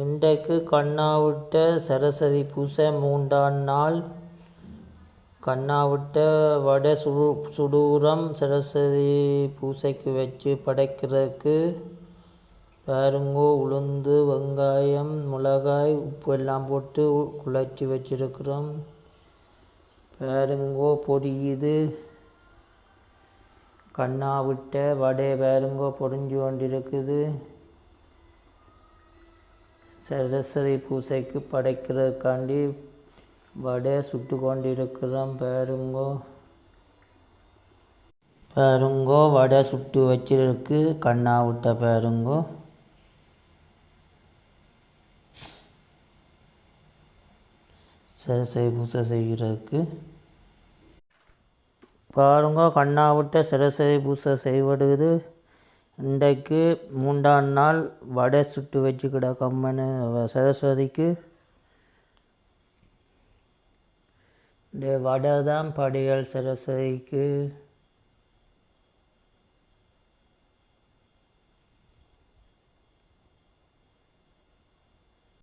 இன்றைக்கு கண்ணாவிட்ட சரஸ்வதி பூசை 3ஆம் நாள். கண்ணாவிட்ட வடை சுடூரம் சரஸ்வதி பூசைக்கு வச்சு படைக்கிறதுக்கு பாருங்கோ, உளுந்து, வெங்காயம், மிளகாய், உப்பு எல்லாம் போட்டு குழச்சி வச்சிருக்கிறோம். பாருங்கோ பொரியுது. கண்ணாவிட்ட வடை பாருங்கோ பொரிஞ்சு கொண்டிருக்குது. சரஸ்வதி பூசைக்கு படைக்கிறதுக்காண்டி வடை சுட்டு கொண்டிருக்கிறோம். பாருங்கோ வடை சுட்டு வச்சிருக்கு. கண்ணாவிட்ட பாருங்கோ. சரஸ்வதி பூசை செய்கிறதுக்கு பாருங்கோ, கண்ணாவிட்ட சரஸ்வதி பூசை செய்வது. இன்றைக்கு 3ஆம் நாள் வடை சுட்டு வச்சுக்கிட கம்மனு சரஸ்வதிக்கு. இந்த வடை தான் படிகள் சரஸ்வதிக்கு.